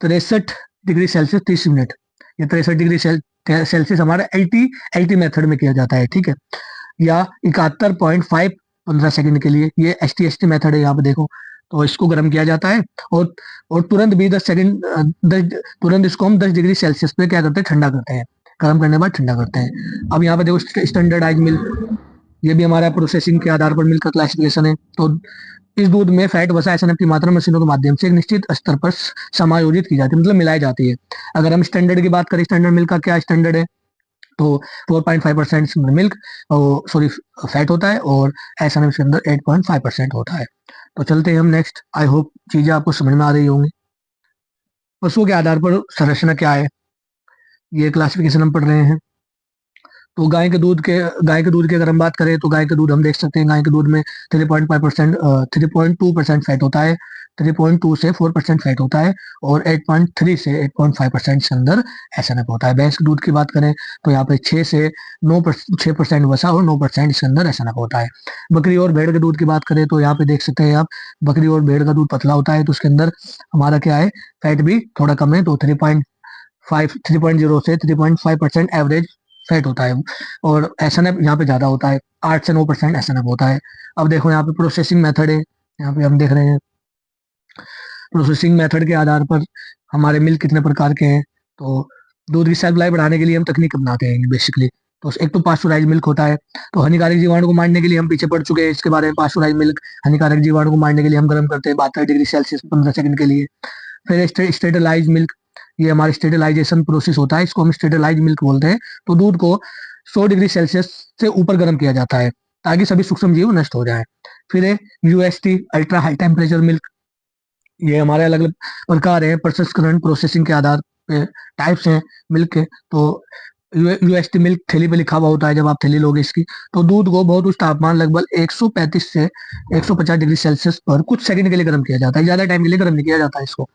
63 डिग्री सेल्सियस 30 मिनट, ये 63 डिग्री सेल्सियस हमारा एलटी मेथड में किया जाता है, ठीक है। या 71.5 15 सेकंड के लिए, ये एसटी मेथड है, यहाँ पे देखो। तो इसको गर्म किया जाता है, और तुरंत भी 10 सेकंड, तुरंत इसको हम 10 डिग्री सेल्सियस पे क्या करते हैं, ठंडा करते हैं, गर्म करने के बाद ठंडा करते हैं। अब यहाँ पे देखो स्टैंडर्डाइज मिल्क, ये भी हमारा प्रोसेसिंग के आधार पर मिल्क का क्लासिफिकेशन है। तो इस दूध में फैट, वसा, एसएनएफ की मात्रा मशीनों के माध्यम से एक निश्चित स्तर पर समायोजित की जाती है, मतलब मिलाई जाती है। अगर हम स्टैंडर्ड की बात करें, स्टैंडर्ड मिल्क का क्या स्टैंडर्ड है, तो 4.5% मिल्क, सॉरी, फैट होता है, और एसएनएफ के अंदर 8.5% होता है। तो चलते हैं हम नेक्स्ट। आई होप चीजें आपको समझ में आ रही होंगी। पशुओं के आधार पर संरचना क्या है, ये क्लासिफिकेशन हम पढ़ रहे हैं। तो गाय के दूध की अगर हम बात करें, तो गाय के दूध हम देख सकते हैं, गाय के दूध में 3.5% 3.2% फैट होता है, 3.2 से 4% फैट होता है, और 8.3 से 8.5% के अंदर एसएनएफ होता है। भैंस के दूध की बात करें तो यहाँ पे 6% वसा और 9% इसके अंदर एसएनएफ होता है। बकरी और भेड़ के दूध की बात करें तो यहाँ पे देख सकते हैं आप, बकरी और भेड़ का दूध पतला होता है, तो उसके अंदर हमारा क्या है, फैट भी थोड़ा कम है, तो 3.0 से 3.5% एवरेज फैट होता है, और एसएनएफ यहाँ पे ज्यादा होता है, 8 से 9% एसएनएफ होता है। अब देखो यहाँ पे प्रोसेसिंग मेथड है, यहाँ पे हम देख रहे हैं प्रोसेसिंग मेथड के आधार पर हमारे मिल्क कितने प्रकार के हैं। तो दूध की सेल्फ लाइफ बढ़ाने के लिए हम तकनीक अपनाते हैं बेसिकली। तो एक तो पास्चुराइज मिल्क होता है, तो हानिकारक जीवाणु को मारने के लिए हम पीछे पड़ चुके हैं इसके बारे में। पास्चुराइज मिल्क, हानिकारक जीवाणु को मारने के लिए हम गर्म करते हैं 72 डिग्री सेल्सियस 15 सेकंड के लिए। फिर स्टेरिलाइज मिल्क, ये हमारा स्टेरिलाइजेशन प्रोसेस होता है, इसको हम स्टेरिलाइज मिल्क बोलते हैं। तो दूध को 100 डिग्री सेल्सियस से ऊपर गर्म किया जाता है ताकि सभी सूक्ष्म जीव नष्ट हो जाए। फिर है UST, ultra high temperature milk, ये हमारे अलग अलग प्रकार है प्रसंस्करण प्रोसेसिंग के आधार पे, टाइप्स हैं मिल्क के। तो यूएसटी मिल्क थैली पे लिखा हुआ होता है, जब आप थैली लोगे इसकी, तो दूध को बहुत उच्च तापमान लगभग 135 से 150 डिग्री सेल्सियस पर कुछ सेकंड के लिए गर्म किया जाता है, ज्यादा टाइम के लिए गर्म नहीं किया जाता है इसको,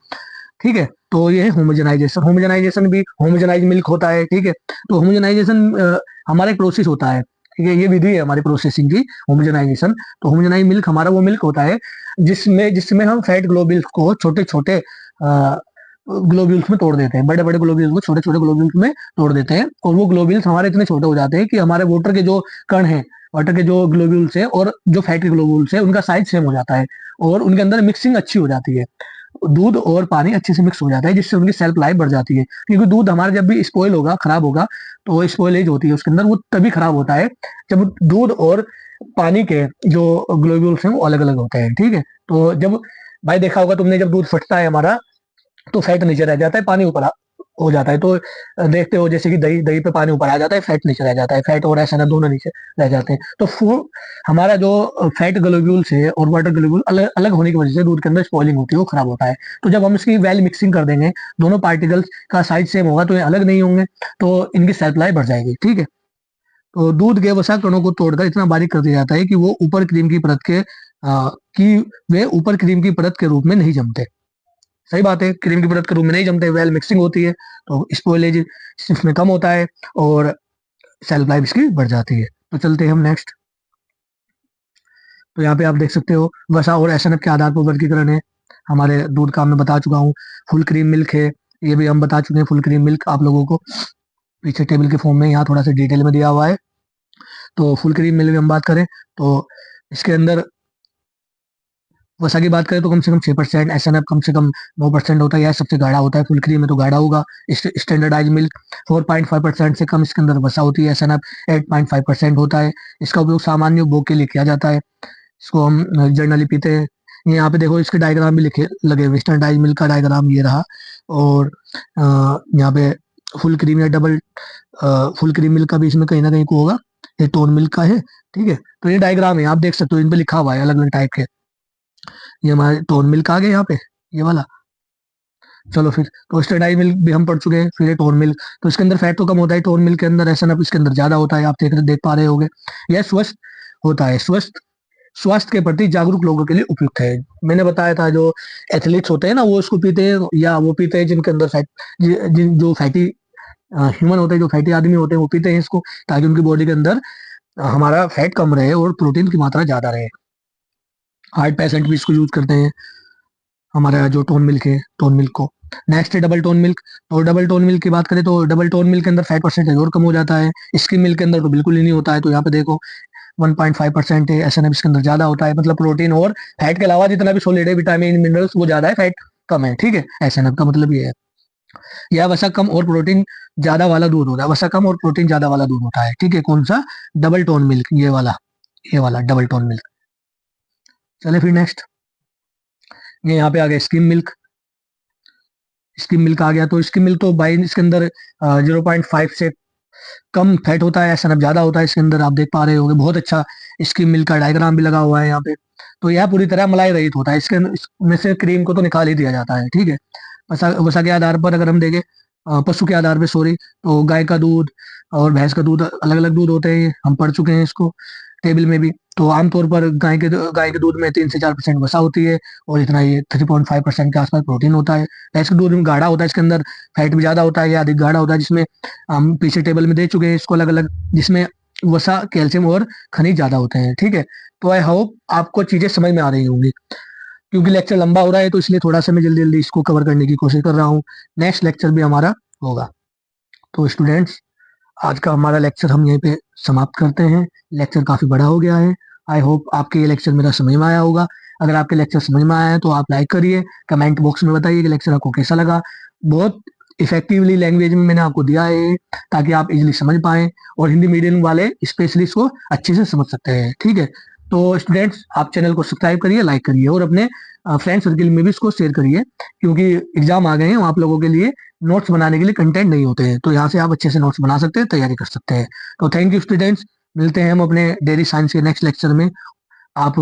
ठीक है। तो ये है होमोजेनाइजेशन, होमोजेनाइजेशन भी होमोजेनाइज मिल्क होता है, ठीक है। तो होमोजेनाइजेशन हमारा एक प्रोसेस होता है, ठीक है, ये विधि है हमारी प्रोसेसिंग की, होमोजेनाइजेशन। तो होमोजेनाइज मिल्क हमारा वो मिल्क होता है जिसमें हम फैट ग्लोब्यूल्स को छोटे छोटे ग्लोब्यूल्स में तोड़ देते हैं, बड़े बड़े ग्लोब्यूल्स को छोटे छोटे ग्लोब्यूल्स में तोड़ देते हैं, और वो ग्लोब्यूल्स हमारे इतने छोटे हो जाते हैं कि हमारे वाटर के जो कण हैं, वाटर के जो ग्लोब्यूल्स है और जो फैट के ग्लोब्यूल्स है, उनका साइज सेम हो जाता है, और उनके अंदर मिक्सिंग अच्छी हो जाती है, दूध और पानी अच्छे से मिक्स हो जाता है, जिससे उनकी सेल्फ लाइफ बढ़ जाती है। क्योंकि दूध हमारा जब भी स्पॉइल होगा, खराब होगा, तो स्पॉइलेज होती है उसके अंदर, वो तभी खराब होता है जब दूध और पानी के जो ग्लोब्यूल्स हैं वो अलग अलग होते हैं, ठीक है। तो जब भाई देखा होगा तुमने, जब दूध फटता है हमारा, तो फैट नीचे रह जाता है, पानी ऊपर हो जाता है। तो देखते हो जैसे कि दही दही पे पानी ऊपर आ जाता है, फैट नीचे रह जाता है, फैट और एसएनएफ दोनों नीचे रह जाते हैं। तो हमारा जो फैट ग्लोब्यूल्स है और वाटर ग्लोब्यूल अलग अलग होने की वजह से दूध के अंदर स्पॉइलिंग होती है, वो खराब होता है। तो जब हम इसकी वेल मिक्सिंग कर देंगे, दोनों पार्टिकल्स का साइज सेम होगा, तो ये अलग नहीं होंगे, तो इनकी सेल्फ लाइफ बढ़ जाएगी, ठीक है। तो दूध के वसा कणों को तोड़कर इतना बारीक कर दिया जाता है कि वो ऊपर क्रीम की परत के वे ऊपर क्रीम की परत के रूप में नहीं जमते। सही बात है, क्रीम की परत के रूम में नहीं जमते, वेल मिक्सिंग होती है तो स्पॉइलेज इसमें कम होता है और सेल्फ लाइफ इसकी बढ़ जाती है। तो चलते हैं हम नेक्स्ट। तो यहाँ पे आप देख सकते हो वसा और एसएनएफ के आधार पर वर्गीकरण है। हमारे दूध का मैं बता चुका हूँ। फुल क्रीम मिल्क है, ये भी हम बता चुके हैं। फुल क्रीम मिल्क आप लोगों को पीछे टेबल के फॉर्म में यहाँ थोड़ा सा डिटेल में दिया हुआ है। तो फुल क्रीम मिल्क की हम बात करें तो इसके अंदर वसा की बात करें तो कम से कम 6%, एसएनएफ कम से कम 9% होता है। यह सबसे गाढ़ा होता है, फुल क्रीम में तो गाढ़ा होगा। स्टैंडर्डाइज मिल्क 4.5% से कम इसके अंदर वसा होती है। एसएनएफ 8.5% होता है। इसका उपयोग सामान्य उपभोग के लिए किया जाता है। इसको हम जनरली पीते हैं। यहाँ पे देखो इसके डायग्राम भी लिखे लगे हुए। स्टैंडर्डाइज मिल्क का डायग्राम ये रहा और यहाँ पे फुल क्रीम या डबल फुल क्रीम मिल्क का भी इसमें कहीं ना कहीं को होगा। ये टोन मिल्क का है, ठीक है। तो ये डायग्राम है, आप देख सकते हो, इन पे लिखा हुआ है अलग अलग टाइप के। ये हमारे टोन मिल्क आ गए यहाँ पे, ये वाला। चलो फिर तो स्टैंडर्डाइज मिल्क भी हम पढ़ चुके हैं। फिर ये टोन मिल्क, तो इसके अंदर फैट तो कम होता है टोन मिल्क के अंदर, ऐसा ना इसके अंदर ज्यादा होता है। आप देख पा रहे होगे। यह स्वस्थ होता है, स्वास्थ्य के प्रति जागरूक लोगों के लिए उपयुक्त है। मैंने बताया था जो एथलीट्स होते हैं ना वो इसको पीते हैं, या वो पीते हैं जिनके अंदर फैट, जिन जो फैटी ह्यूमन होते हैं, जो फैटी आदमी होते हैं वो पीते हैं इसको, ताकि उनकी बॉडी के अंदर हमारा फैट कम रहे और प्रोटीन की मात्रा ज्यादा रहे। हार्ट पेशेंट भी इसको यूज करते हैं, हमारा जो टोन मिल्क है, टोन मिल्क को। नेक्स्ट है डबल टोन मिल्क। और डबल टोन मिल्क की बात करें तो डबल टोन मिल्क के अंदर फैट परसेंटेज और कम हो जाता है। स्किम मिल्क के अंदर तो बिल्कुल ही नहीं होता है। तो यहाँ पे देखो 1.5% है। एसएनएफ इसके अंदर ज्यादा होता है, मतलब प्रोटीन और फैट के अलावा जितना भी सॉलिड है, विटामिन मिनरल्स, वो ज्यादा है, फैट कम है, ठीक है। एसएनएफ का मतलब ये है। यह वसा कम और प्रोटीन ज्यादा वाला दूध होता है। वसा कम और प्रोटीन ज्यादा वाला दूध होता है, ठीक है। कौन सा? डबल टोन मिल्क, ये वाला डबल टोन मिल्क। चले फिर नेक्स्ट। ये यहाँ पे आ गया स्किम मिल्क। स्किम मिल्क आ गया तो स्किम मिल्क तो भाई इसके अंदर 0.5 से कम फैट होता है, एसएनएफ ज्यादा होता है इसके अंदर। आप देख पा रहे होंगे, बहुत अच्छा स्किम मिल्क का डायग्राम भी लगा हुआ है यहाँ पे। तो यह पूरी तरह मलाई रहित होता है। इसमें से क्रीम को तो निकाल ही दिया जाता है, ठीक है। वसा वसा के आधार पर अगर हम देखें, पशु के आधार पे सॉरी, तो गाय का दूध और भैंस का दूध अलग अलग दूध होते हैं, हम पढ़ चुके हैं इसको टेबल में भी। तो आमतौर पर गाय के दूध में 3 से 4% वसा होती है और इतना ही 3.5% के आसपास प्रोटीन होता है। भैंस का दूध में गाढ़ा होता है, इसके अंदर फैट भी ज्यादा होता है या अधिक गाढ़ा होता है, जिसमें हम पीछे टेबल में दे चुके हैं इसको अलग अलग, जिसमें वसा, कैल्शियम और खनिज ज्यादा होते हैं, ठीक है। तो आई होप आपको चीजें समझ में आ रही होंगी। क्योंकि लेक्चर लंबा हो रहा है तो इसलिए थोड़ा सा मैं जल्दी जल्दी इसको कवर करने की कोशिश कर रहा हूँ। नेक्स्ट लेक्चर भी हमारा होगा। तो स्टूडेंट्स, आज का हमारा लेक्चर हम यहीं पे समाप्त करते हैं। लेक्चर काफी बड़ा हो गया है। आई होप आपके ये लेक्चर मेरा समझ में आया होगा। अगर आपके लेक्चर समझ में आया है तो आप लाइक करिए, कमेंट बॉक्स में बताइए कि लेक्चर आपको कैसा लगा। बहुत इफेक्टिवली लैंग्वेज में मैंने आपको दिया है ताकि आप इजिली समझ पाएं और हिंदी मीडियम वाले स्पेशली इसको अच्छे से समझ सकते हैं, ठीक है। तो स्टूडेंट्स, आप चैनल को सब्सक्राइब करिए, लाइक करिए और अपने फ्रेंड सर्किल में भी इसको शेयर करिए, क्योंकि एग्जाम आ गए हैं, आप लोगों के लिए नोट्स बनाने के लिए कंटेंट नहीं होते हैं। तो यहाँ से आप अच्छे से नोट्स बना सकते हैं, तैयारी कर सकते हैं। तो थैंक यू स्टूडेंट्स, मिलते हैं हम अपने डेयरी साइंस के नेक्स्ट लेक्चर में। आप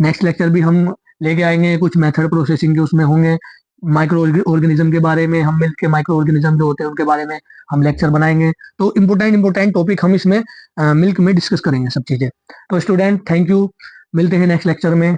नेक्स्ट लेक्चर भी हम लेके आएंगे, कुछ मेथड प्रोसेसिंग के उसमें होंगे। माइक्रो ऑर्गेनिज्म के बारे में, हम मिल्क के माइक्रो ऑर्गेनिज्म जो होते हैं उनके बारे में हम लेक्चर बनाएंगे। तो इम्पोर्टेंट टॉपिक हम इसमें मिल्क में डिस्कस करेंगे सब चीजें। तो स्टूडेंट, थैंक यू, मिलते हैं नेक्स्ट लेक्चर में।